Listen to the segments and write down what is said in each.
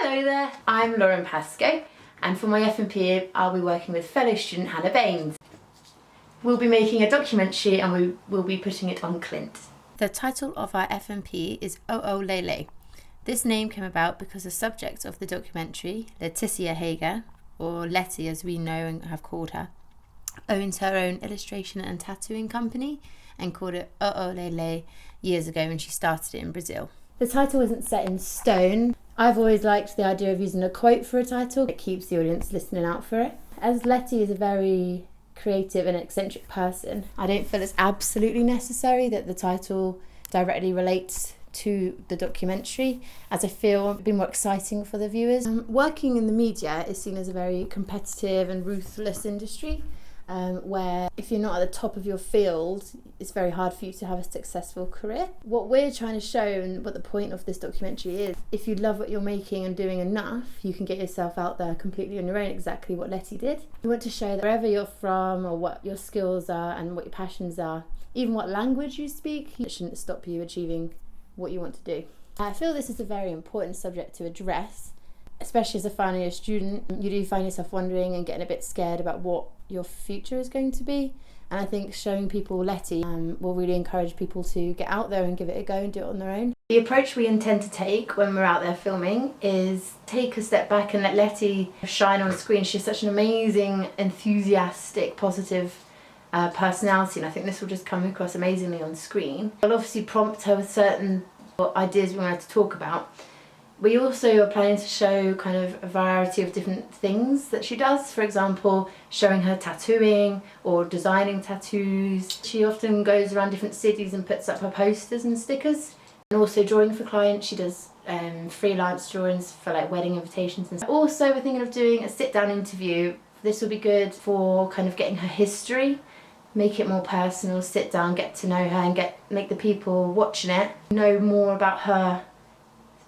Hello there, I'm Lauren Pascoe, and for my F&P I'll be working with fellow student Hannah Baines. We'll be making a documentary and we will be putting it on Clint. The title of our F&P is Oh Oh Lele. This name came about because the subject of the documentary, Leticia Hager, or Letty as we know and have called her, owns her own illustration and tattooing company and called it Oh Oh Lele years ago when she started it in Brazil. The title isn't set in stone. I've always liked the idea of using a quote for a title. It keeps the audience listening out for it. As Letty is a very creative and eccentric person, I don't feel it's absolutely necessary that the title directly relates to the documentary, as I feel it'd be more exciting for the viewers. Working in the media is seen as a very competitive and ruthless industry, where if you're not at the top of your field, it's very hard for you to have a successful career. What we're trying to show, and what the point of this documentary is, if you love what you're making and doing enough, you can get yourself out there completely on your own, exactly what Letty did. We want to show that wherever you're from, or what your skills are and what your passions are, even what language you speak, it shouldn't stop you achieving what you want to do. I feel this is a very important subject to address, especially as a final year student. You do find yourself wondering and getting a bit scared about what your future is going to be, and I think showing people Letty will really encourage people to get out there and give it a go and do it on their own. The approach we intend to take when we're out there filming is take a step back and let Letty shine on screen. She's such an amazing, enthusiastic, positive personality, and I think this will just come across amazingly on screen. I'll obviously prompt her with certain ideas we want her to talk about. We also are planning to show kind of a variety of different things that she does. For example, showing her tattooing or designing tattoos. She often goes around different cities and puts up her posters and stickers. And also drawing for clients. She does freelance drawings for like wedding invitations and stuff. Also, we're thinking of doing a sit-down interview. This will be good for kind of getting her history, make it more personal, sit down, get to know her and make the people watching it know more about her,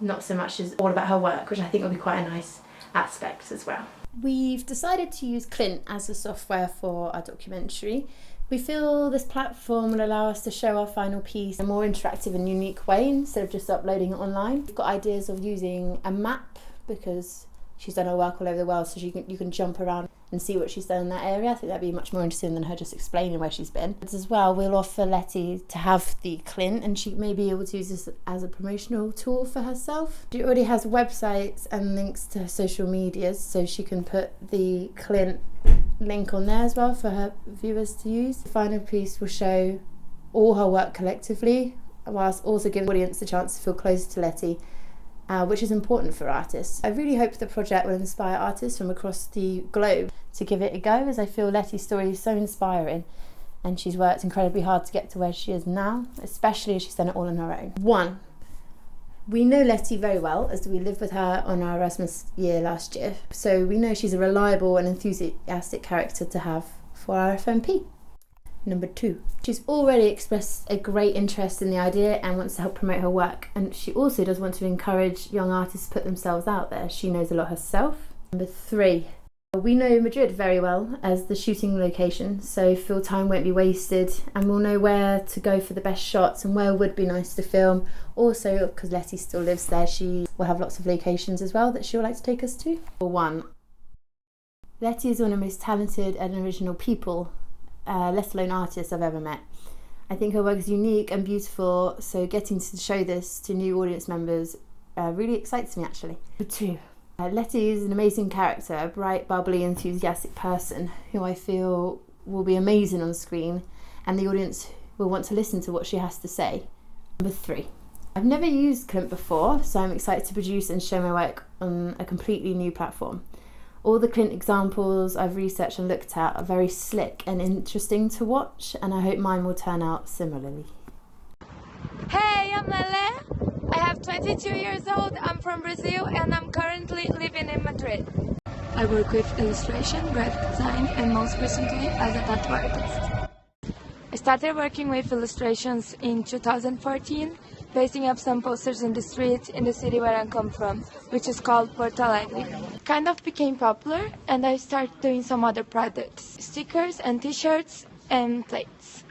not so much as all about her work, which I think will be quite a nice aspect as well. We've decided to use Clint as the software for our documentary. We feel this platform will allow us to show our final piece in a more interactive and unique way instead of just uploading it online. We've got ideas of using a map because she's done her work all over the world, so you can jump around and see what she's done in that area. I think that'd be much more interesting than her just explaining where she's been. As well, we'll offer Letty to have the Clint, and she may be able to use this as a promotional tool for herself. She already has websites and links to her social medias, so she can put the Clint link on there as well for her viewers to use. The final piece will show all her work collectively, whilst also giving the audience the chance to feel closer to Letty, which is important for artists. I really hope the project will inspire artists from across the globe to give it a go, as I feel Letty's story is so inspiring and she's worked incredibly hard to get to where she is now, especially as she's done it all on her own. 1. We know Letty very well as we lived with her on our Erasmus year last year, so we know she's a reliable and enthusiastic character to have for our FMP. Number 2, she's already expressed a great interest in the idea and wants to help promote her work, and she also does want to encourage young artists to put themselves out there. She knows a lot herself. Number 3, we know Madrid very well as the shooting location, so feel time won't be wasted and we'll know where to go for the best shots and where would be nice to film. Also, because Letty still lives there, she will have lots of locations as well that she'll like to take us to. 1, Letty is one of the most talented and original people, let alone artists, I've ever met. I think her work is unique and beautiful, so getting to show this to new audience members really excites me actually. 2, Letty is an amazing character, a bright, bubbly, enthusiastic person who I feel will be amazing on screen and the audience will want to listen to what she has to say. Number 3, I've never used Clint before, so I'm excited to produce and show my work on a completely new platform. All the Clint examples I've researched and looked at are very slick and interesting to watch, and I hope mine will turn out similarly. Hey, I'm Lele. I have 22 years old, I'm from Brazil and I'm currently living in Madrid. I work with illustration, graphic design and most recently as a tattoo artist. I started working with illustrations in 2014, pasting up some posters in the street in the city where I come from, which is called Porto Alegre. Kind of became popular and I started doing some other products, stickers and t-shirts and plates.